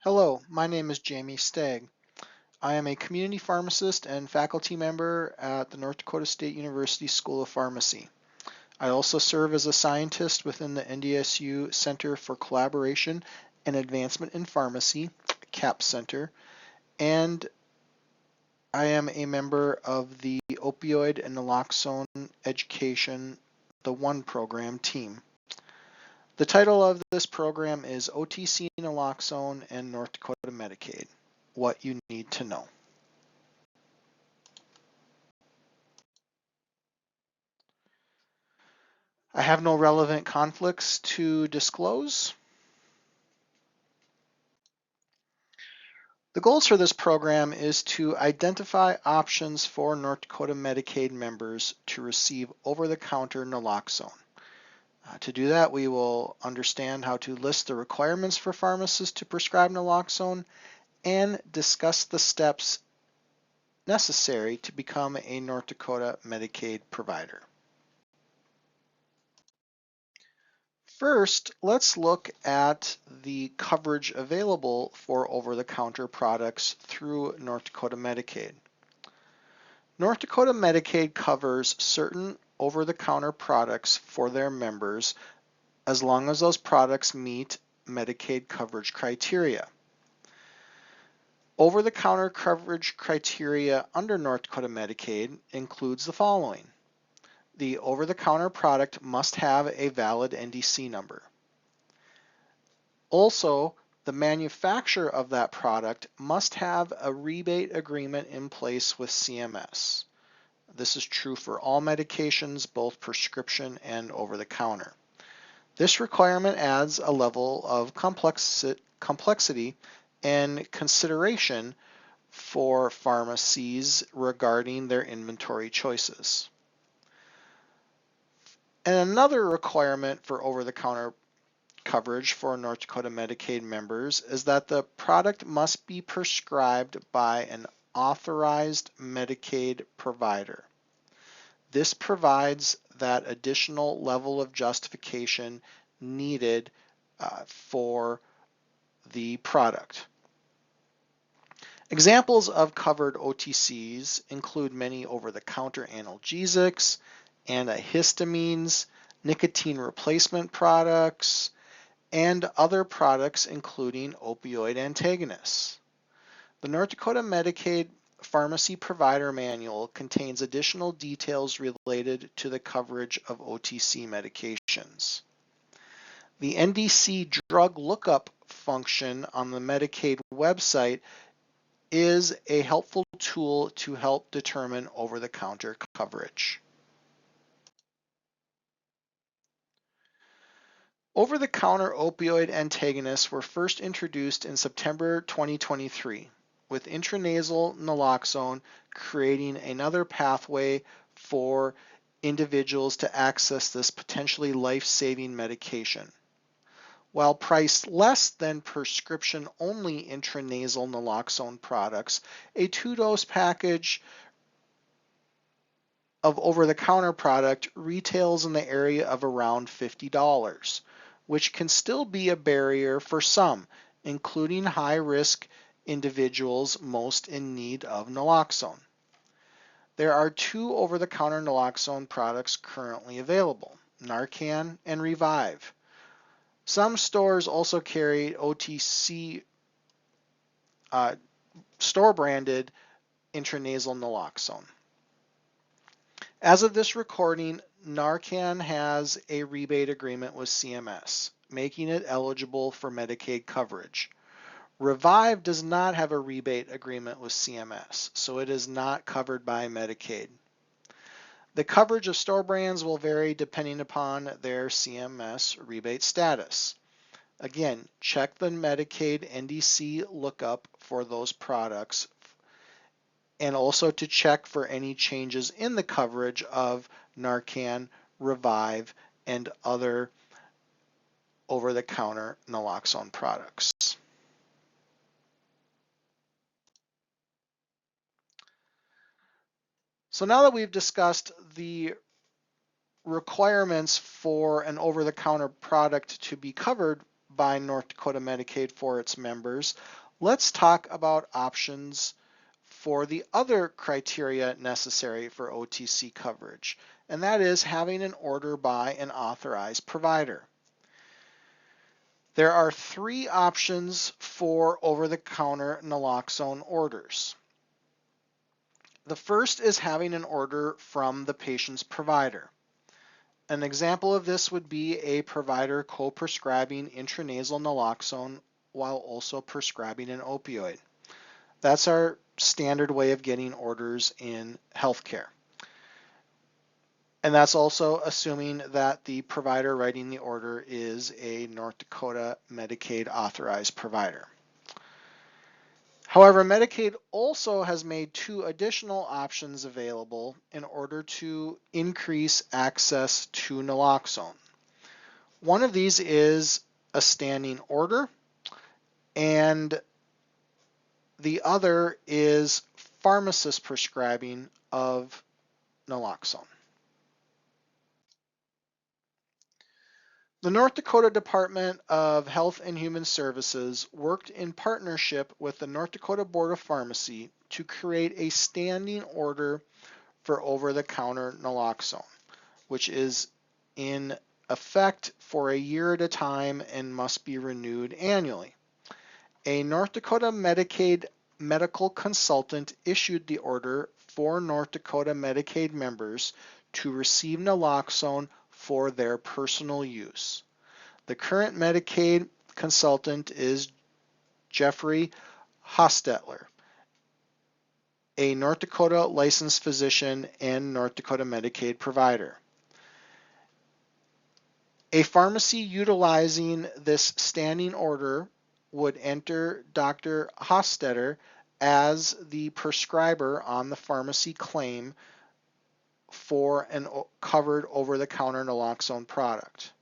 Hello, my name is Jayme Steig. I am a community pharmacist and faculty member at the North Dakota State University School of Pharmacy. I also serve as a scientist within the NDSU Center for Collaboration and Advancement in Pharmacy, CAP Center, and I am a member of the Opioid and Naloxone Education, the ONE program team. The title of this program is OTC Naloxone and North Dakota Medicaid, What You Need to Know. I have no relevant conflicts to disclose. The goals for this program is to identify options for North Dakota Medicaid members to receive over-the-counter naloxone. To do that, we will understand how to list the requirements for pharmacists to prescribe naloxone and discuss the steps necessary to become a North Dakota Medicaid provider. First, let's look at the coverage available for over-the-counter products through North Dakota Medicaid. North Dakota Medicaid covers certain over-the-counter products for their members as long as those products meet Medicaid coverage criteria. Over-the-counter coverage criteria under North Dakota Medicaid includes the following. The over-the-counter product must have a valid NDC number. Also, the manufacturer of that product must have a rebate agreement in place with CMS. This is true for all medications, both prescription and over-the-counter. This requirement adds a level of complexity and consideration for pharmacies regarding their inventory choices. And another requirement for over-the-counter coverage for North Dakota Medicaid members is that the product must be prescribed by an authorized Medicaid provider. This provides that additional level of justification needed for the product. Examples of covered OTCs include many over-the-counter analgesics, antihistamines, nicotine replacement products, and other products including opioid antagonists. The North Dakota Medicaid Pharmacy Provider Manual contains additional details related to the coverage of OTC medications. The NDC drug lookup function on the Medicaid website is a helpful tool to help determine over-the-counter coverage. Over-the-counter opioid antagonists were first introduced in September 2023, with intranasal naloxone creating another pathway for individuals to access this potentially life-saving medication. While priced less than prescription-only intranasal naloxone products, a 2-dose package of over-the-counter product retails in the area of around $50, which can still be a barrier for some, including high-risk individuals most in need of naloxone. There are 2 over-the-counter naloxone products currently available, Narcan and Revive. Some stores also carry OTC store-branded intranasal naloxone. As of this recording, Narcan has a rebate agreement with CMS, making it eligible for Medicaid coverage. Revive does not have a rebate agreement with CMS, so it is not covered by Medicaid. The coverage of store brands will vary depending upon their CMS rebate status. Again, check the Medicaid NDC lookup for those products and also to check for any changes in the coverage of Narcan, Revive, and other over-the-counter naloxone products. So now that we've discussed the requirements for an over-the-counter product to be covered by North Dakota Medicaid for its members, let's talk about options for the other criteria necessary for OTC coverage, and that is having an order by an authorized provider. There are three options for over-the-counter naloxone orders. The first is having an order from the patient's provider. An example of this would be a provider co-prescribing intranasal naloxone while also prescribing an opioid. That's our standard way of getting orders in healthcare. And that's also assuming that the provider writing the order is a North Dakota Medicaid authorized provider. However, Medicaid also has made two additional options available in order to increase access to naloxone. One of these is a standing order, and the other is pharmacist prescribing of naloxone. The North Dakota Department of Health and Human Services worked in partnership with the North Dakota Board of Pharmacy to create a standing order for over-the-counter naloxone, which is in effect for a year at a time and must be renewed annually. A North Dakota Medicaid medical consultant issued the order for North Dakota Medicaid members to receive naloxone for their personal use. The current Medicaid consultant is Jeffrey Hostetler, a North Dakota licensed physician and North Dakota Medicaid provider. A pharmacy utilizing this standing order would enter Dr. Hostetler as the prescriber on the pharmacy claim for an covered over-the-counter naloxone product.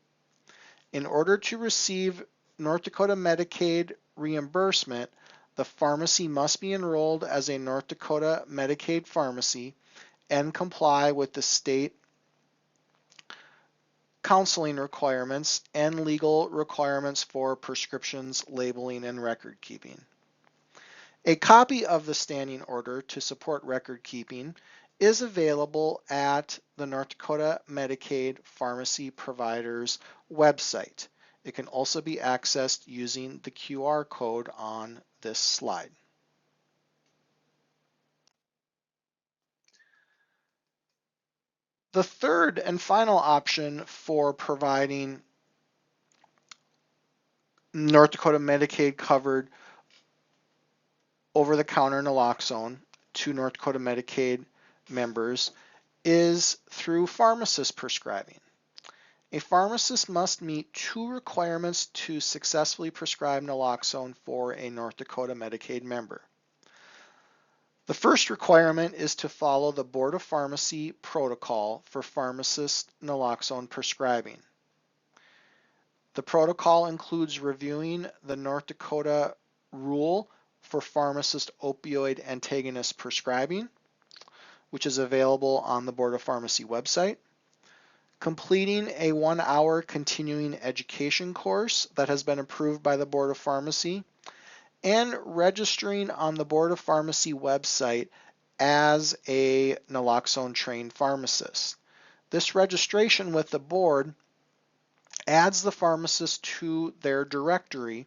In order to receive North Dakota Medicaid reimbursement, the pharmacy must be enrolled as a North Dakota Medicaid pharmacy and comply with the state counseling requirements and legal requirements for prescriptions, labeling, and record keeping. A copy of the standing order to support record keeping is available at the North Dakota Medicaid Pharmacy Provider's website. It can also be accessed using the QR code on this slide. The third and final option for providing North Dakota Medicaid covered over-the-counter naloxone to North Dakota Medicaid members is through pharmacist prescribing. A pharmacist must meet two requirements to successfully prescribe naloxone for a North Dakota Medicaid member. The first requirement is to follow the Board of Pharmacy protocol for pharmacist naloxone prescribing. The protocol includes reviewing the North Dakota rule for pharmacist opioid antagonist prescribing, which is available on the Board of Pharmacy website, completing a 1-hour continuing education course that has been approved by the Board of Pharmacy, and registering on the Board of Pharmacy website as a naloxone trained pharmacist. This registration with the board adds the pharmacist to their directory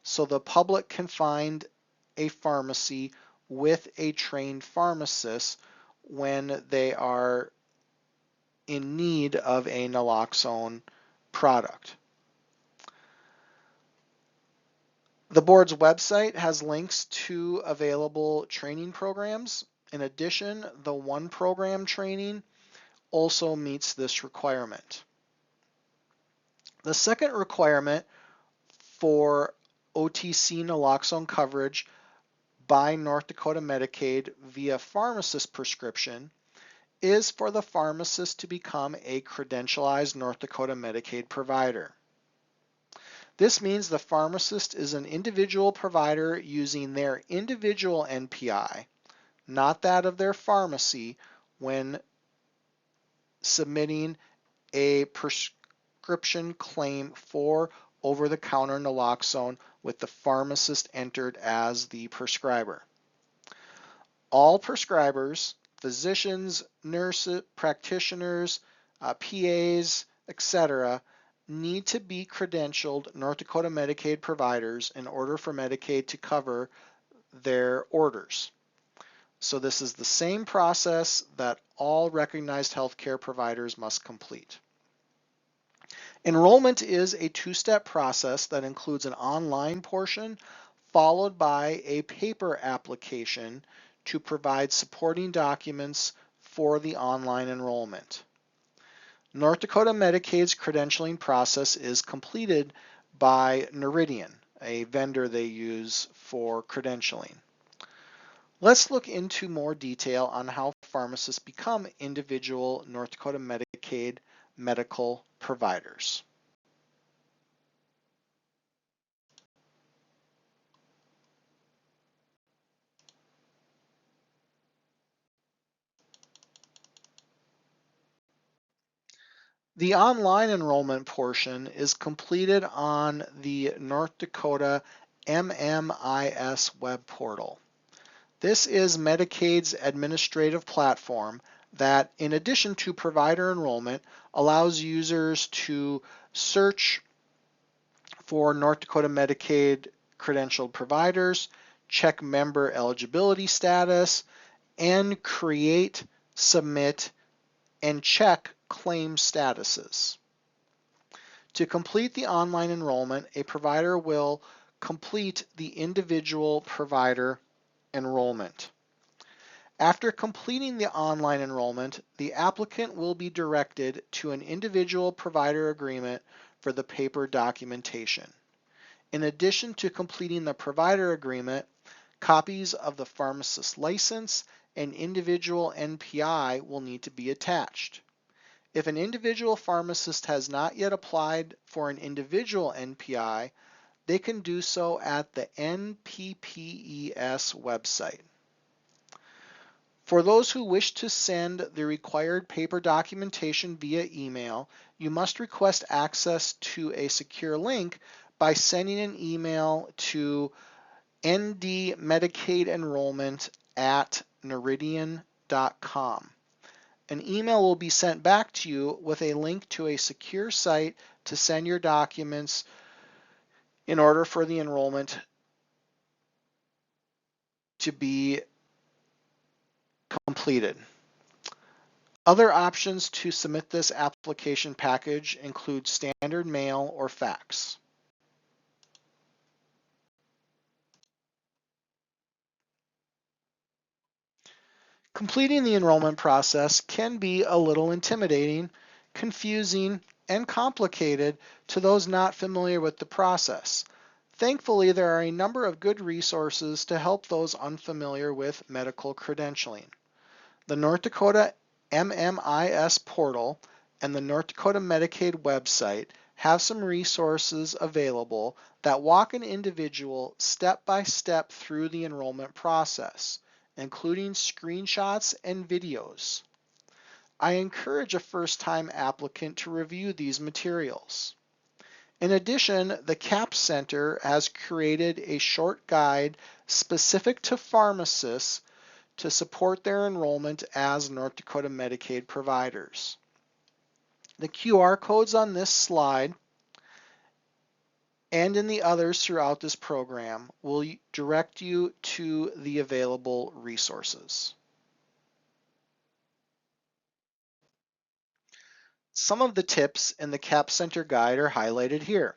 so the public can find a pharmacy with a trained pharmacist when they are in need of a naloxone product. The board's website has links to available training programs. In addition, the one program training also meets this requirement. The second requirement for OTC naloxone coverage by North Dakota Medicaid via pharmacist prescription is for the pharmacist to become a credentialized North Dakota Medicaid provider. This means the pharmacist is an individual provider using their individual NPI, not that of their pharmacy, when submitting a prescription claim for over-the-counter naloxone with the pharmacist entered as the prescriber. All prescribers, physicians, nurses, practitioners, PAs, etc., need to be credentialed North Dakota Medicaid providers in order for Medicaid to cover their orders. So this is the same process that all recognized healthcare providers must complete. Enrollment is a two-step process that includes an online portion followed by a paper application to provide supporting documents for the online enrollment. North Dakota Medicaid's credentialing process is completed by Noridian, a vendor they use for credentialing. Let's look into more detail on how pharmacists become individual North Dakota Medicaid medical providers. The online enrollment portion is completed on the North Dakota MMIS web portal. This is Medicaid's administrative platform that, in addition to provider enrollment, allows users to search for North Dakota Medicaid credentialed providers, check member eligibility status, and create, submit, and check claim statuses. To complete the online enrollment, a provider will complete the individual provider enrollment. After completing the online enrollment, the applicant will be directed to an individual provider agreement for the paper documentation. In addition to completing the provider agreement, copies of the pharmacist license and individual NPI will need to be attached. If an individual pharmacist has not yet applied for an individual NPI, they can do so at the NPPES website. For those who wish to send the required paper documentation via email, you must request access to a secure link by sending an email to ND Medicaid enrollment at noridian.com. An email will be sent back to you with a link to a secure site to send your documents in order for the enrollment to be completed. Other options to submit this application package include standard mail or fax. Completing the enrollment process can be a little intimidating, confusing, and complicated to those not familiar with the process. Thankfully, there are a number of good resources to help those unfamiliar with medical credentialing. The North Dakota MMIS portal and the North Dakota Medicaid website have some resources available that walk an individual step by step through the enrollment process, including screenshots and videos. I encourage a first-time applicant to review these materials. In addition, the CAP Center has created a short guide specific to pharmacists to support their enrollment as North Dakota Medicaid providers. The QR codes on this slide and in the others throughout this program will direct you to the available resources. Some of the tips in the CAP Center guide are highlighted here.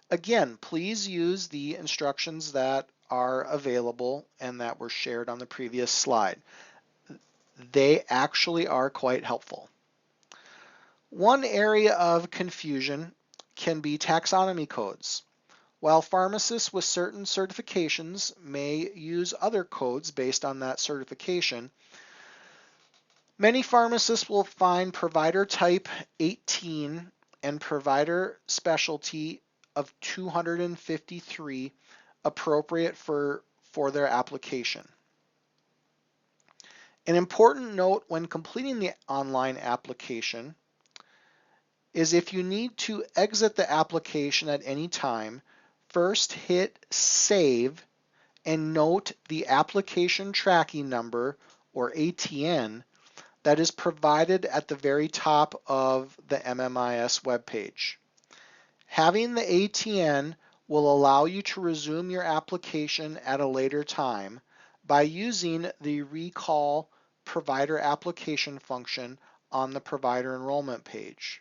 Again, please use the instructions that are available and that were shared on the previous slide. They actually are quite helpful. One area of confusion can be taxonomy codes. While pharmacists with certain certifications may use other codes based on that certification, many pharmacists will find provider type 18 and provider specialty of 253 appropriate for their application. An important note when completing the online application is if you need to exit the application at any time, first hit Save and note the application tracking number, or ATN, that is provided at the very top of the MMIS webpage. Having the ATN will allow you to resume your application at a later time by using the Recall Provider Application function on the provider enrollment page.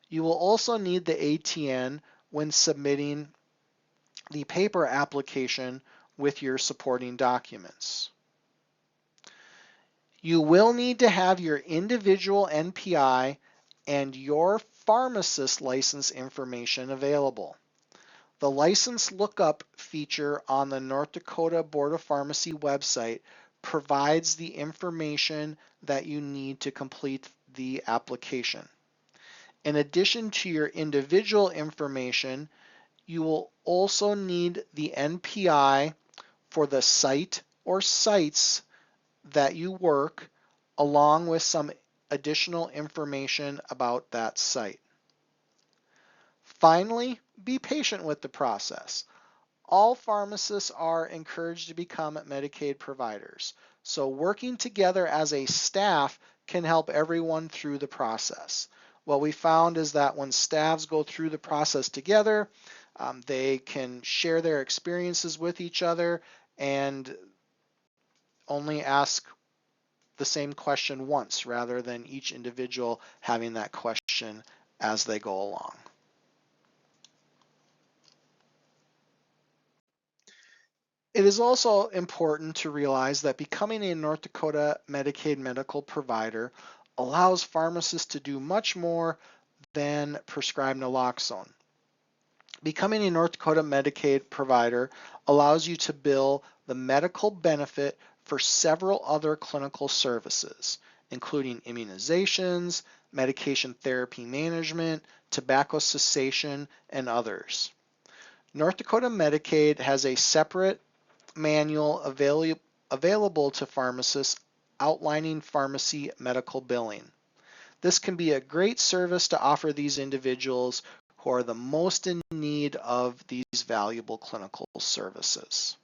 You will also need the ATN when submitting the paper application with your supporting documents. You will need to have your individual NPI and your pharmacist license information available. The license lookup feature on the North Dakota Board of Pharmacy website provides the information that you need to complete the application. In addition to your individual information, you will also need the NPI for the site or sites that you work, along with some additional information about that site. Finally, be patient with the process. All pharmacists are encouraged to become Medicaid providers, so working together as a staff can help everyone through the process. What we found is that when staffs go through the process together, they can share their experiences with each other and only ask the same question once rather than each individual having that question as they go along. It is also important to realize that becoming a North Dakota Medicaid medical provider allows pharmacists to do much more than prescribe naloxone. Becoming a North Dakota Medicaid provider allows you to bill the medical benefit for several other clinical services, including immunizations, medication therapy management, tobacco cessation, and others. North Dakota Medicaid has a separate manual available to pharmacists outlining pharmacy medical billing. This can be a great service to offer these individuals who are the most in need of these valuable clinical services.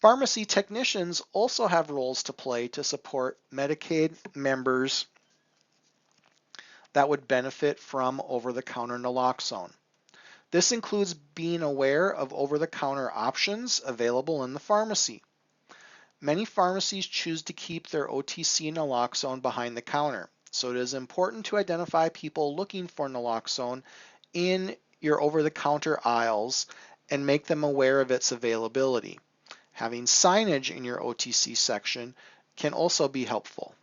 Pharmacy technicians also have roles to play to support Medicaid members that would benefit from over-the-counter naloxone. This includes being aware of over-the-counter options available in the pharmacy. Many pharmacies choose to keep their OTC naloxone behind the counter, so it is important to identify people looking for naloxone in your over-the-counter aisles and make them aware of its availability. Having signage in your OTC section can also be helpful.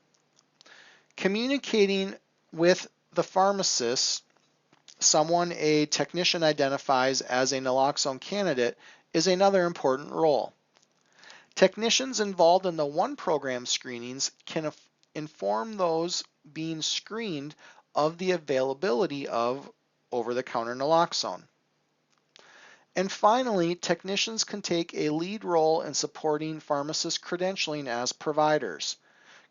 Communicating with the pharmacist, someone a technician identifies as a naloxone candidate, is another important role. Technicians involved in the one program screenings can inform those being screened of the availability of over-the-counter naloxone. And finally, technicians can take a lead role in supporting pharmacist credentialing as providers.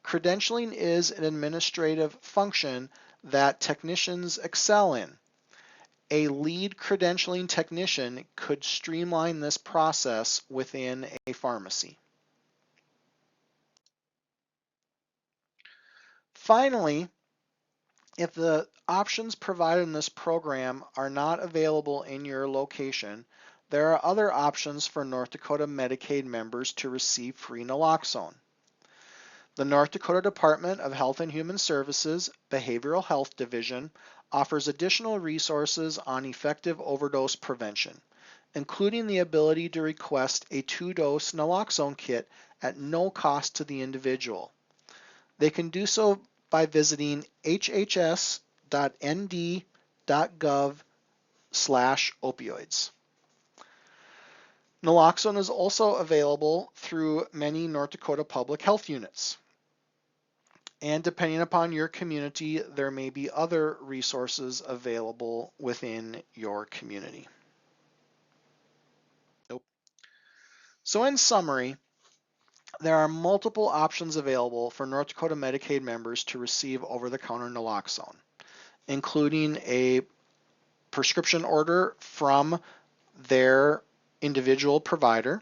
Credentialing is an administrative function that technicians excel in. A lead credentialing technician could streamline this process within a pharmacy. Finally, if the options provided in this program are not available in your location, there are other options for North Dakota Medicaid members to receive free naloxone. The North Dakota Department of Health and Human Services Behavioral Health Division offers additional resources on effective overdose prevention, including the ability to request a 2-dose naloxone kit at no cost to the individual. They can do so by visiting hhs.nd.gov/opioids. Naloxone is also available through many North Dakota public health units. And depending upon your community, there may be other resources available within your community. So in summary, There are multiple options available for North Dakota Medicaid members to receive over-the-counter naloxone, including a prescription order from their individual provider,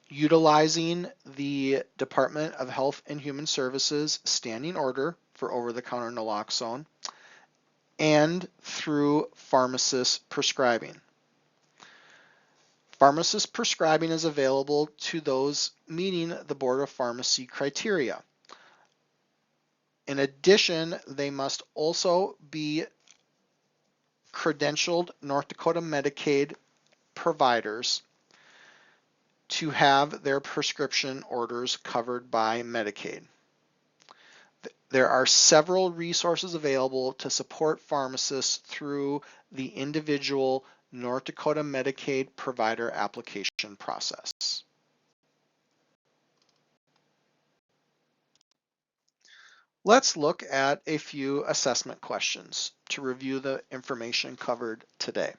utilizing the Department of Health and Human Services standing order for over-the-counter naloxone, and through pharmacist prescribing. Pharmacist prescribing is available to those meeting the Board of Pharmacy criteria. In addition, they must also be credentialed North Dakota Medicaid providers to have their prescription orders covered by Medicaid. There are several resources available to support pharmacists through the individual North Dakota Medicaid provider application process. Let's look at a few assessment questions to review the information covered today.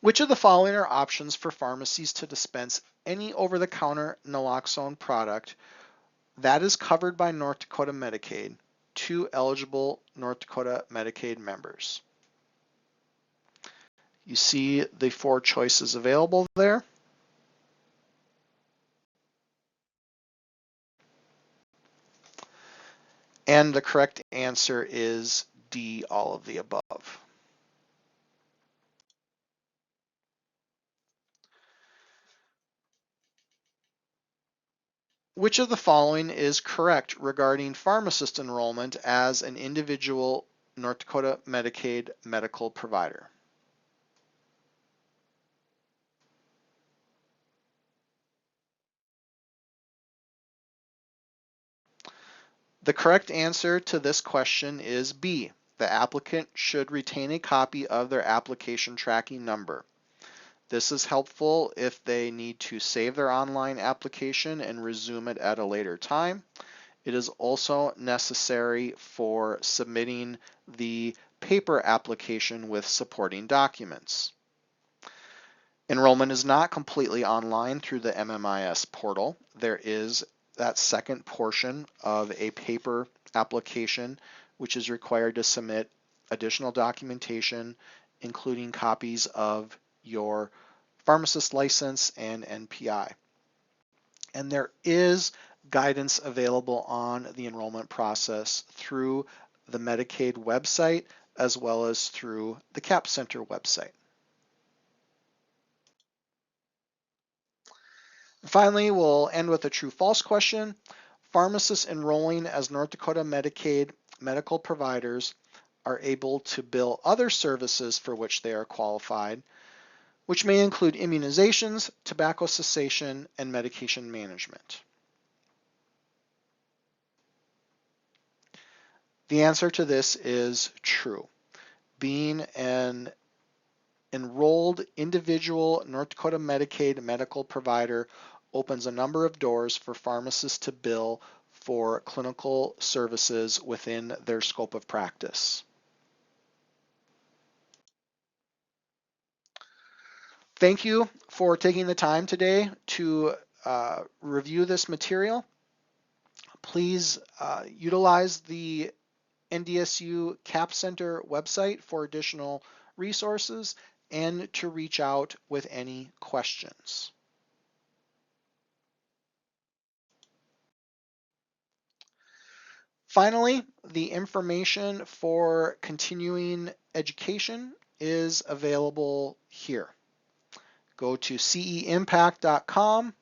Which of the following are options for pharmacies to dispense any over-the-counter naloxone product that is covered by North Dakota Medicaid to eligible North Dakota Medicaid members? You see the 4 choices available there. And the correct answer is D, all of the above. Which of the following is correct regarding pharmacist enrollment as an individual North Dakota Medicaid medical provider? The correct answer to this question is B. The applicant should retain a copy of their application tracking number. This is helpful if they need to save their online application and resume it at a later time. It is also necessary for submitting the paper application with supporting documents. Enrollment is not completely online through the MMIS portal. There is that second portion of a paper application, which is required to submit additional documentation, including copies of your pharmacist license and NPI. And there is guidance available on the enrollment process through the Medicaid website as well as through the CAP Center website. Finally, we'll end with a true-false question. Pharmacists enrolling as North Dakota Medicaid medical providers are able to bill other services for which they are qualified, which may include immunizations, tobacco cessation, and medication management. The answer to this is true. Being an enrolled individual North Dakota Medicaid medical provider opens a number of doors for pharmacists to bill for clinical services within their scope of practice. Thank you for taking the time today to review this material. Please utilize the NDSU CAP Center website for additional resources and to reach out with any questions. Finally, the information for continuing education is available here. Go to ceimpact.com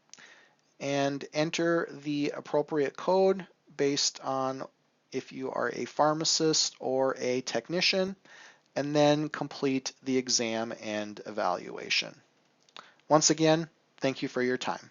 and enter the appropriate code based on if you are a pharmacist or a technician, and then complete the exam and evaluation. Once again, thank you for your time.